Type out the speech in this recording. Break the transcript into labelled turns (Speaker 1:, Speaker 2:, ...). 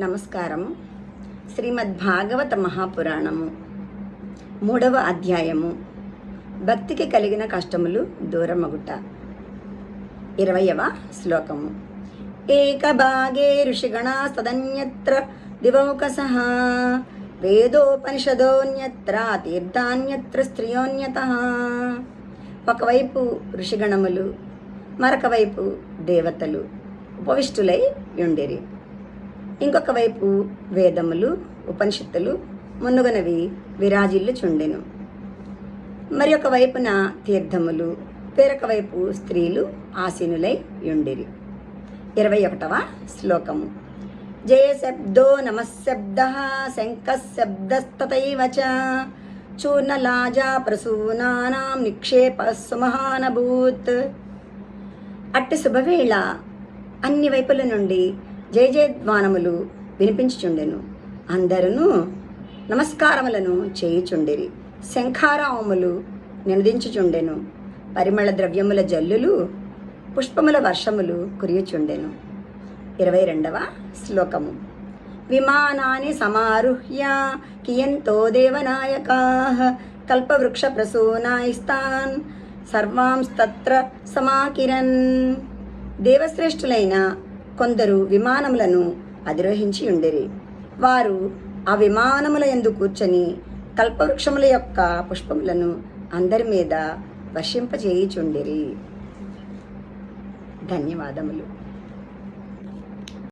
Speaker 1: నమస్కారము. శ్రీమద్భాగవత మహాపురాణము 3వ అధ్యాయము భక్తికి కలిగిన కష్టములు దూరమగుట. 20వ శ్లోకము. ఏకభాగే ఋషిగణా సదన్యత్ర దివౌకసః వేదోపనిషదోన్యత్ర తీర్థాన్యత్ర స్త్రియోన్యతః. ఒకవైపు ఋషిగణములు, మరొక వైపు దేవతలు ఉపవిష్టులై యుండిరి. ఇంకొక వైపు వేదములు, ఉపనిషత్తులు మున్నుగనవి విరాజిల్లుచుండెను. మరి ఒక వైపున తీర్థములు, వేరొక వైపు స్త్రీలు ఆసీనులై యుండిరి. 21వ శ్లోకము. జయశబ్దో నమశబ్దః శంఖశబ్దస్తథైవ చ చూర్ణలాజా ప్రసూనానాం నిక్షేపః సుమహానభూత్. అట్టి శుభవేళ అన్ని వైపుల నుండి జయ జయధ్వానములు వినిపించుచుండెను. అందరూ నమస్కారములను చేయుచుండిరి. శంఖారావములు నినదించుచుండెను. పరిమళ ద్రవ్యముల జల్లులు, పుష్పముల వర్షములు కురియుచుండెను. 22వ శ్లోకము. విమానాని సమారుహ్య కియంతో దేవనాయకాః కల్పవృక్ష ప్రసూనాయిస్తాన్ సర్వాంస్తత్ర సమాకిరన్. దేవశ్రేష్ఠులైన కొందరు విమానములను అధిరోహించి ఉండిరి. వారు ఆ విమానముల యందు కూర్చొని కల్పవృక్షముల యొక్క పుష్పములను అందరి మీద వర్షింపజేయుచుండిరి. ధన్యవాదములు.